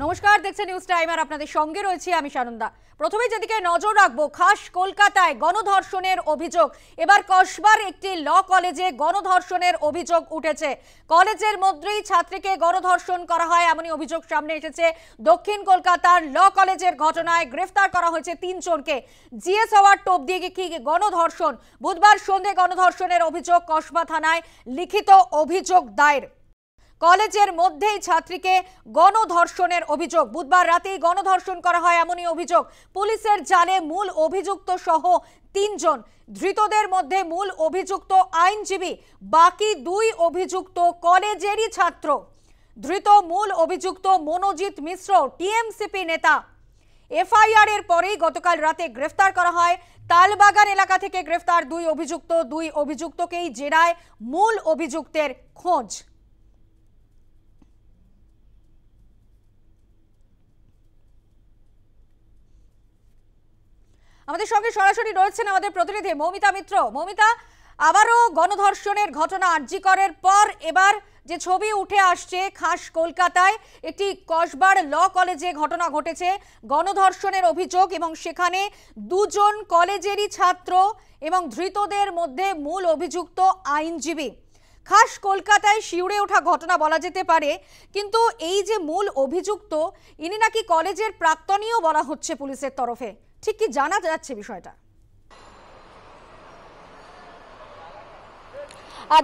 নমস্কার, দেখছেন news time আর আপনাদের সঙ্গে রয়েছি আমি সানন্দা। প্রথমে যেদিকে নজর রাখবো, খাস কলকাতায় গণধর্ষণের অভিযোগ। এবার কসবার একটি ল কলেজে গণধর্ষণের অভিযোগ উঠেছে। কলেজের মধ্যেই ছাত্রীকে গণধর্ষণ করা হয় এমনই অভিযোগ সামনে এসেছে। দক্ষিণ কলকাতার ল কলেজের ঘটনায় গ্রেফতার করা হয়েছে 3 জনকে। জিএস হওয়ার টোপ দিয়ে কি গণধর্ষণ? বুধবার সন্ধ্যে গণধর্ষণের অভিযোগ কসবা থানায় লিখিত অভিযোগ দায়ের। কলেজের মধ্যেই ছাত্রীকে গণধর্ষণের অভিযোগ। বুধবার রাতেই গণধর্ষণ করা হয় এমনই অভিযোগ। পুলিশের জালে মূল অভিযুক্ত সহ 3 জন। ধৃতদের মধ্যে মূল অভিযুক্ত আইনজীবী, বাকি 2 অভিযুক্ত কলেজেরই ছাত্র। ধৃত মূল অভিযুক্ত মনোজিৎ মিশ্র, টিএমসিপি নেতা। এফআইআর এর পরেই গতকাল রাতে গ্রেফতার করা হয়। তালবাগান এলাকা থেকে গ্রেফতার 2 অভিযুক্ত। 2 অভিযুক্তকেই জেরায় মূল অভিযুক্তের খোঁজ। আমাদের সঙ্গে সরাসরি রয়েছেন আমাদের প্রতিনিধি মৌমিতা মিত্র। মৌমিতা, আবারও গণধর্ষণের ঘটনা আরজিকরের পর এবার যে ছবি উঠে আসছে খাস কলকাতায় একটি কসবার ল কলেজে ঘটনা ঘটেছে। গণধর্ষণের অভিযোগ এবং সেখানে 2 জন কলেজেরই ছাত্র এবং ধৃতদের মধ্যে মূল অভিযুক্ত আইনজীবী। খাস কলকাতায় শিউরে ওঠা ঘটনা বলা যেতে পারে, কিন্তু এই যে মূল অভিযুক্ত ইনি নাকি কলেজের প্রাক্তনীও বলা হচ্ছে পুলিশের তরফে। ঠিক কি জানা যাচ্ছে বিষয়টা?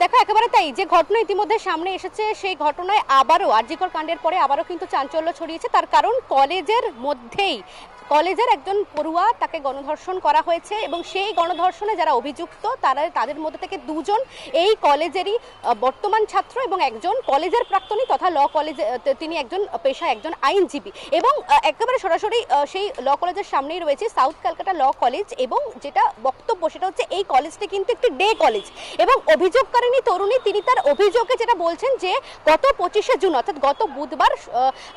দেখো, একেবারে তাই। যে ঘটনা ইতিমধ্যে সামনে এসেছে সেই ঘটনায় আবারও আরজিকর কাণ্ডের পরে আবারও কিন্তু চাঞ্চল্য ছড়িয়েছে। তার কারণ কলেজের মধ্যেই কলেজের একজন পড়ুয়া তাকে গণধর্ষণ করা হয়েছে এবং সেই গণধর্ষণে যারা অভিযুক্ত তাদের মধ্যে থেকে 2 জন এই কলেজেরই বর্তমান ছাত্র এবং একজন কলেজের প্রাক্তনী তথা ল কলেজে তিনি একজন পেশায় একজন আইনজীবী। এবং একেবারে সরাসরি সেই ল কলেজের সামনেই রয়েছে সাউথ ক্যালকাটা ল কলেজ। এবং যেটা বক্তব্য সেটা হচ্ছে এই কলেজটি কিন্তু একটি ডে কলেজ এবং অভিযোগকারিণী তরুণী তিনি তার অভিযোগে যেটা বলছেন যে গত 25শে জুন অর্থাৎ গত বুধবার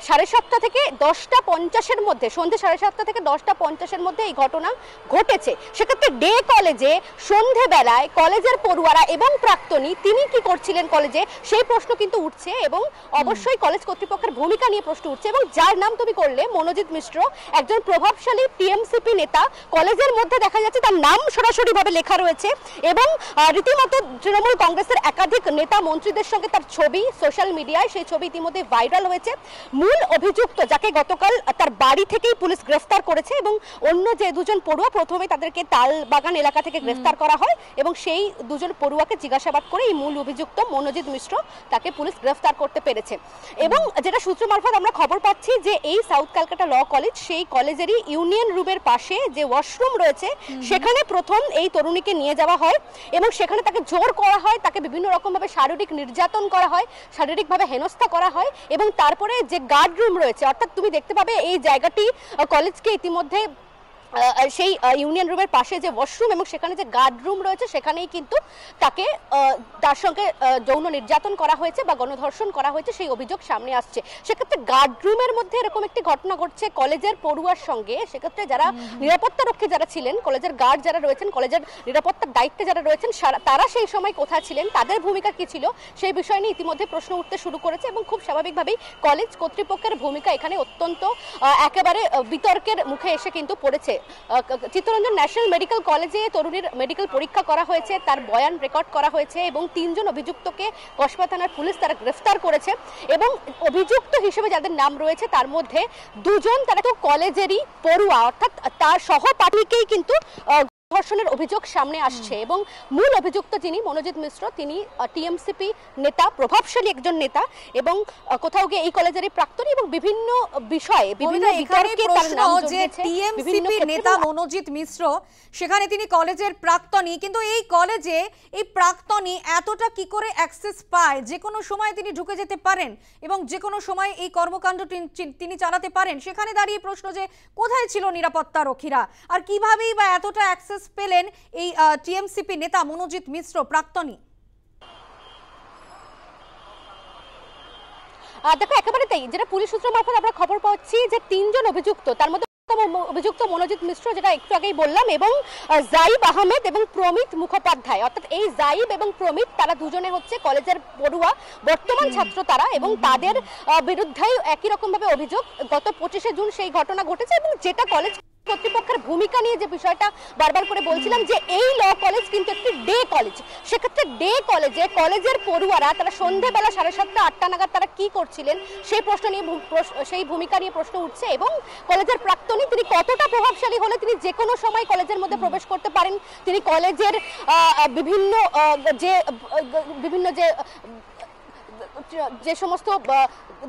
7:30 থেকে 10:50 মধ্যে, সন্ধ্যে 7:30 থেকে 10:50 মধ্যে এই ঘটনা ঘটেছে। সেক্ষেত্রে ডে কলেজে সন্ধ্যেবেলায় কলেজের পড়ুয়ারা এবং প্রাক্তনী তিনি কি করছিলেন কলেজে সেই প্রশ্ন কিন্তু উঠছে এবং অবশ্যই কলেজ কর্তৃপক্ষের ভূমিকা নিয়ে প্রশ্ন উঠছে। এবং যার নাম তুমি করলে মনোজিৎ মিশ্র, একজন প্রভাবশালী টিএমসিপি নেতা, কলেজের মধ্যে দেখা যাচ্ছে তার নাম সরাসরিভাবে লেখা রয়েছে এবং রীতিমতো তৃণমূল কংগ্রেসের একাধিক নেতা মন্ত্রীদের সঙ্গে তার ছবি সোশ্যাল মিডিয়ায়, সেই ছবি ইতিমধ্যে ভাইরাল হয়েছে। মূল অভিযুক্ত যাকে গতকাল তার বাড়ি থেকেই পুলিশ গ্রেফতার করেছে এবং অন্য যে 2 জন পড়ুয়া প্রথমে তাদেরকে তালবাগান এলাকা থেকে গ্রেফতার করা হয় এবং সেই 2 জন পড়ুয়াকে জিজ্ঞাসাবাদ করে এই মূল অভিযুক্ত মনোজিৎ মিশ্র তাকে পুলিশ গ্রেফতার করতে পেরেছে। এবং যেটা সূত্র মারফত আমরা খবর পাচ্ছি যে এই সাউথ ক্যালকাটা ল কলেজ, সেই কলেজেরই ইউনিয়ন রুমের পাশে যে ওয়াশরুম রয়েছে সেখানে প্রথম এই তরুণীকে নিয়ে যাওয়া হয় এবং সেখানে তাকে জোর করা হয়, তাকে বিভিন্ন রকমভাবে শারীরিক নির্যাতন করা হয়, শারীরিকভাবে হেনস্থা করা হয় এবং তারপরে যে গার্ড রুম রয়েছে, অর্থাৎ তুমি দেখতে পাবে এই জায়গাটি কলেজকে ইতিমধ্যে সেই ইউনিয়ন রুমের পাশে যে ওয়াশরুম এবং সেখানে যে গার্ড রুম রয়েছে সেখানেই কিন্তু তাকে তার সঙ্গে যৌন নির্যাতন করা হয়েছে বা গণধর্ষণ করা হয়েছে সেই অভিযোগ সামনে আসছে। সেক্ষেত্রে গার্ড রুমের মধ্যে এরকম একটি ঘটনা ঘটছে কলেজের পড়ুয়ার সঙ্গে। সেক্ষেত্রে যারা নিরাপত্তা রক্ষী যারা ছিলেন, কলেজের গার্ড যারা রয়েছেন, কলেজের নিরাপত্তার দায়িত্বে যারা রয়েছেন, তারা সেই সময় কোথায় ছিলেন, তাদের ভূমিকা কি ছিল সেই বিষয় নিয়ে ইতিমধ্যে প্রশ্ন উঠতে শুরু করেছে এবং খুব স্বাভাবিকভাবেই কলেজ কর্তৃপক্ষের ভূমিকা এখানে অত্যন্ত একেবারে বিতর্কের মুখে এসে কিন্তু পড়েছে। চিত্তরঞ্জন ন্যাশনাল মেডিকেল কলেজে তরুণীর মেডিকেল পরীক্ষা করা হয়েছে, তার বয়ান রেকর্ড করা হয়েছে এবং 3 জন অভিযুক্তকে কসবা থানার পুলিশ তারা গ্রেফতার করেছে এবং অভিযুক্ত হিসেবে যাদের নাম রয়েছে তার মধ্যে 2 জন তারা তো কলেজেরই পড়ুয়া, অর্থাৎ তার সহপাঠীকেই কিন্তু ধর্ষণের অভিযোগ সামনে আসছে। এবং মূল অভিযুক্ত যিনি মনোজিৎ মিশ্র তিনি টিএমসিপি নেতা, প্রভাবশালী একজন নেতা এবং কোথাও গিয়ে এই কলেজেরই প্রাক্তনী এবং বিভিন্ন বিষয়ে বিভিন্ন বিতর্কে তার নাম জড়িয়েছে। টিএমসিপি নেতা মনোজিৎ মিশ্র, সেখানে তিনি কলেজের প্রাক্তনী, কিন্তু এই কলেজে এই প্রাক্তনী এতটা কি করে অ্যাক্সেস পায়? যে কোনো সময় তিনি ঢুকে যেতে পারেন এবং যে কোনো সময় এই কর্মকাণ্ড তিনি চালাতে পারেন। সেখানে দাঁড়িয়ে প্রশ্ন যে কোথায় ছিল নিরাপত্তা রক্ষীরা আর কিভাবেই বা এতটা অ্যাক্সেস পেলেন এই টিএমসিপি নেতা মনোজিৎ মিশ্র প্রাক্তনী? দেখো, একেবারে তাই। যেটা পুলিশ সূত্র মারফত আমরা খবর পাচ্ছি যে 3 জন অভিযুক্ত, তার মধ্যে অন্যতম অভিযুক্ত মনোজিৎ মিশ্র, যেটা একটু আগেই বললাম, এবং জাইব আহমেদ এবং প্রমিত মুখোপাধ্যায়। অর্থাৎ এই জাইব এবং প্রমিত তারা দুজনে হচ্ছে কলেজের পড়ুয়া, বর্তমান ছাত্র তারা, এবং তাদের বিরুদ্ধেই একই রকম ভাবে অভিযোগ। গত 25শে জুন সেই ঘটনা ঘটেছে, এবং যেটা কলেজ কর্তৃপক্ষের ভূমিকা নিয়ে যে বিষয়টা বারবার করে বলছিলাম যে এই ল কলেজ কিন্তু একটি ডে কলেজ। সেক্ষেত্রে ডে কলেজে কলেজের পড়ুয়ারা তারা সন্ধ্যেবেলা 7:30 8টা নাগাদ তারা কি করছিলেন সেই প্রশ্ন নিয়ে, সেই ভূমিকা নিয়ে প্রশ্ন উঠছে। এবং কলেজের প্রাক্তনী তিনি কতটা প্রভাবশালী হলে তিনি যে কোনো সময় কলেজের মধ্যে প্রবেশ করতে পারেন, তিনি কলেজের বিভিন্ন যে সমস্ত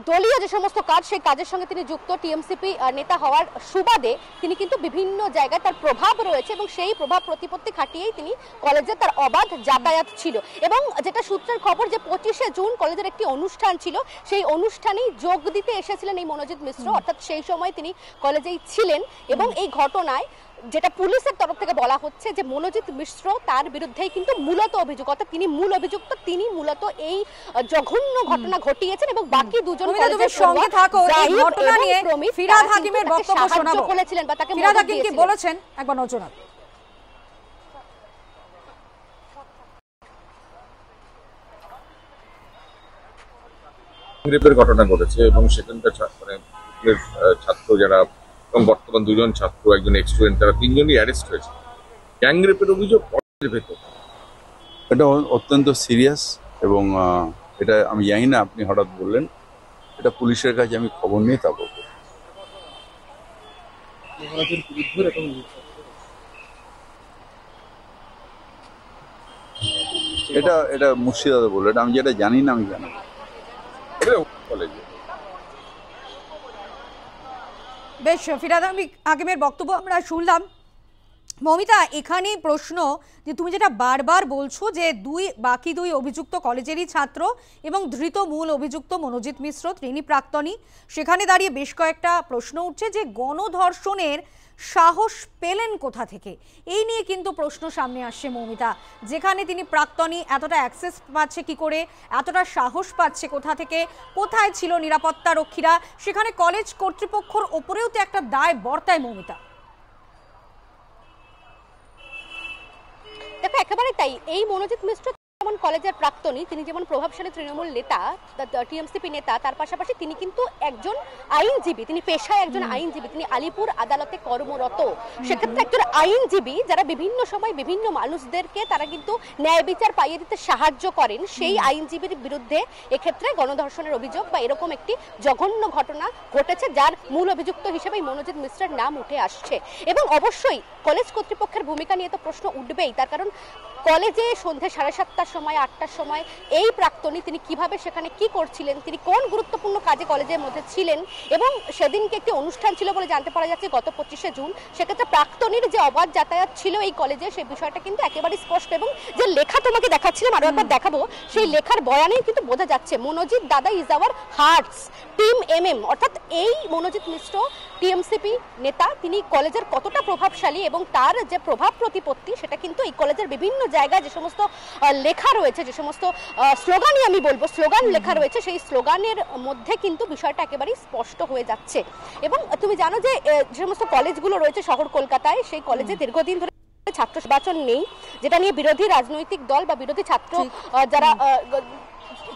দলীয় যে সমস্ত কাজ, সেই কাজের সঙ্গে তিনি যুক্ত। টিএমসিপি নেতা হওয়ার সুবাদে তিনি কিন্তু বিভিন্ন জায়গায় তার প্রভাব রয়েছে, এবং সেই প্রভাব প্রতিপত্তি খাটিয়েই তিনি কলেজে তার অবাধ যাতায়াত ছিল। এবং যেটা সূত্রের খবর যে 25শে জুন কলেজের একটি অনুষ্ঠান ছিল, সেই অনুষ্ঠানেই যোগ দিতে এসেছিলেন এই মনোজিৎ মিশ্র, অর্থাৎ সেই সময় তিনি কলেজেই ছিলেন। এবং এই ঘটনায় যেটা পুলিশের তরফ থেকে বলা হচ্ছে যে মনোজিৎ মিশ্র তার বিরুদ্ধেই কিন্তু মূলত অভিযোগ, অর্থাৎ তিনি মূল অভিযুক্ত, তিনি মূলত এই জঘন্য ঘটনা ঘটিয়েছেন। এবং বাকি দুজন সঙ্গে থাকো এই ঘটনা নিয়ে ফিরহাদ হাকিমের বক্তব্য শোনাবো। বলেছিলেন বা তাকে ফিরহাদ হাকিম কি বলেছেন একবার নজর রাখুন। রেপের ঘটনা ঘটেছে এবং সেখানকার ছাত্র যারা, এবং বর্তমান দুজন ছাত্র, একজন এক্স স্টুডেন্ট, তারা তিনজনই অ্যারেস্ট হয়েছে গ্যাং রেপের অভিযোগ। এটা অত্যন্ত সিরিয়াস, এবং এটা আমি জানি না, আপনি হঠাৎ বললেন, এটা পুলিশের কাছে আমি খবর নিয়ে তা বলবো। এটা মুর্শিদাবাদে বললো, এটা আমি যেটা জানি না আমি জানাবো কলেজে। বেশ, ফিরহাদ হাকিমের বক্তব্য আমরা শুনলাম। মৌমিতা, এখানে প্রশ্ন যে তুমি যেটা বারবার বলছো যে বাকি দুই অভিযুক্ত কলেজেরই ছাত্র এবং ধৃত মূল অভিযুক্ত মনোজিৎ মিশ্র তিনি প্রাক্তনী, সেখানে দাঁড়িয়ে বেশ কয়েকটা প্রশ্ন উঠছে যে গণধর্ষণের সাহস পেলেন কোথা থেকে, এই নিয়ে কিন্তু প্রশ্ন সামনে আসছে মৌমিতা। যেখানে তিনি প্রাক্তনী, এতটা অ্যাক্সেস পাচ্ছে কি করে, এতটা সাহস পাচ্ছে কোথা থেকে, কোথায় ছিল নিরাপত্তা রক্ষীরা, সেখানে কলেজ কর্তৃপক্ষের ওপরেও তো একটা দায় বর্তায় মৌমিতা। দেখো, একেবারে তাই। এই মনোজিৎ মিশ্র যেমন কলেজের প্রাক্তনী, তিনি যেমন প্রভাবশালী তৃণমূল নেতা, টিএমসিপি নেতা, তার পাশাপাশি তিনি কিন্তু একজন আইনজীবী, তিনি পেশায় একজন আইনজীবী, তিনি আলিপুর আদালতে কর্মরত। সেক্ষেত্রে একজন আইনজীবী যারা বিভিন্ন সময় বিভিন্ন মানুষদেরকে তারা কিন্তু ন্যায় বিচার পাইয়ে দিতে সাহায্য করেন, সেই আইনজীবীর বিরুদ্ধে এক্ষেত্রে গণধর্ষণের অভিযোগ বা এরকম একটি জঘন্য ঘটনা ঘটেছে, যার মূল অভিযুক্ত হিসেবে মনোজিৎ মিশ্রের নাম উঠে আসছে। এবং অবশ্যই কলেজ কর্তৃপক্ষের ভূমিকা নিয়ে তো প্রশ্ন উঠবেই, তার কারণ কলেজে সন্ধ্যে 7:30টার সময় 8টার সময় এই প্রাক্তনী তিনি কিভাবে সেখানে কি করছিলেন, তিনি কোন গুরুত্বপূর্ণ কাজে কলেজের মধ্যে ছিলেন। এবং সেদিনকে একটি অনুষ্ঠান ছিল বলে জানতে পারা যাচ্ছে গত 25শে জুন। সেক্ষেত্রে প্রাক্তনীর যে অবাধ যাতায়াত ছিল এই কলেজে, সেই বিষয়টা কিন্তু একেবারে স্পষ্ট। এবং যে লেখা তোমাকে দেখাচ্ছিলাম, আরো একবার দেখাবো, সেই লেখার বয়ানেই কিন্তু বোঝা যাচ্ছে মনোজিৎ দাদা is our hertz team MM. অর্থাৎ এই মনোজিৎ মিশ্র টিএমসিপি নেতা, তিনি কলেজের কতটা প্রভাবশালী এবং তার যে প্রভাব প্রতিপত্তি, সেটা কিন্তু এই কলেজের বিভিন্ন জায়গায় যে সমস্ত লেখা রয়েছে, যে সমস্ত স্লোগানই আমি বলবো, স্লোগান লেখা রয়েছে, সেই স্লোগানের মধ্যে কিন্তু বিষয়টা একেবারেই স্পষ্ট হয়ে যাচ্ছে। এবং তুমি জানো যে যে সমস্ত কলেজগুলো রয়েছে শহর কলকাতায়, সেই কলেজে দীর্ঘদিন ধরে ছাত্র নির্বাচন নেই, যেটা নিয়ে বিরোধী রাজনৈতিক দল বা বিরোধী ছাত্র যারা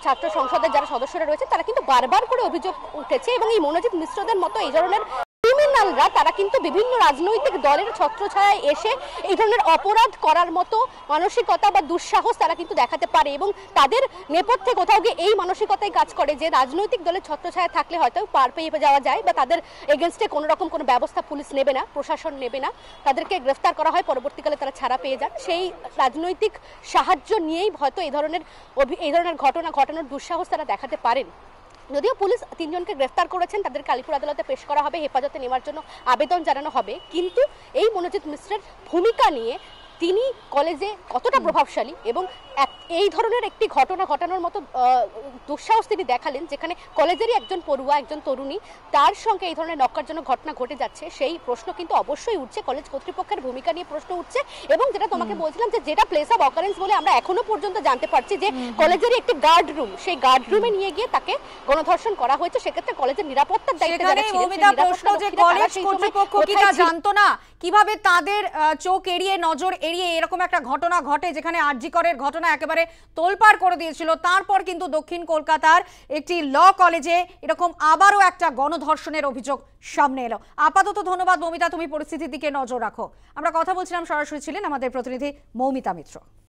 ছাত্র সংসদের যারা সদস্যরা রয়েছে তারা কিন্তু বারবার করে অভিযোগ উঠেছে। এবং এই মনোজিৎ মিশ্রদের মতো এই ধরনের ক্রিমিনালরা তারা কিন্তু বিভিন্ন রাজনৈতিক দলের ছত্রছায়ায় এসে এই ধরনের অপরাধ করার মতো মানসিকতা বা দুঃসাহস তারা কিন্তু দেখাতে পারে। এবং তাদের নেপথ্যে কোথাও গিয়ে এই মানসিকতাই কাজ করে যে রাজনৈতিক দলের ছত্রছায়া থাকলে হয়তো পার পেয়ে যাওয়া যায়, বা তাদের এগেনস্টে কোনো রকম কোনো ব্যবস্থা পুলিশ নেবে না, প্রশাসন নেবে না, তাদেরকে গ্রেফতার করা হয়, পরবর্তীকালে তারা ছাড়া পেয়ে যান। সেই রাজনৈতিক সাহায্য নিয়েই হয়তো এই ধরনের ঘটনা ঘটানোর দুঃসাহস তারা দেখাতে পারেন। যদিও পুলিশ 3 জনকে গ্রেফতার করেছেন, তাদেরকে আলিপুর আদালতে পেশ করা হবে, হেফাজতে নেওয়ার জন্য আবেদন জানানো হবে, কিন্তু এই মনোজিৎ মিশ্রের ভূমিকা নিয়ে তিনি কলেজে কতটা প্রভাবশালী এবং এই ধরনের একটি ঘটনা ঘটানোর মতো দুঃসাহস তিনি দেখালেন, যেখানে কলেজেরই একজন পড়ুয়া, একজন তরুণী, তার সঙ্গে এই ধরনের নক্কারজনক ঘটনা ঘটে যাচ্ছে। সেই প্রশ্ন কিন্তু অবশ্যই উঠছে, কলেজ কর্তৃপক্ষের ভূমিকা নিয়ে প্রশ্ন উঠছে। এবং যেটা তোমাকে বলছিলাম যে যেটা প্লেস অফ অকারেন্স বলে আমরা এখনো পর্যন্ত জানতে পারছি যে কলেজেরই একটি গার্ড রুম, সেই গার্ড রুমে নিয়ে গিয়ে তাকে গণধর্ষণ করা হয়েছে। সেক্ষেত্রে কলেজের নিরাপত্তার দায়িত্বে যারা ছিলেন, মৌমিতা, প্রশ্ন যে কলেজ কর্তৃপক্ষ কি তা জানতো না? কিভাবে তাদের চোখ এড়িয়ে, নজর এড়িয়ে এরকম একটা ঘটনা ঘটে যেখানে আরজি করের ঘটনা একেবারে তোলপাড় করে দিয়েছিল, তারপর কিন্তু দক্ষিণ কলকাতার একটি ল কলেজে এরকম আবারও একটা গণধর্ষণের অভিযোগ সামনে এলো। আপাতত ধন্যবাদ মৌমিতা, তুমি পরিস্থিতির দিকে নজর রাখো। আমরা কথা বলছিলাম, সরাসরি ছিলেন আমাদের প্রতিনিধি মৌমিতা মিত্র।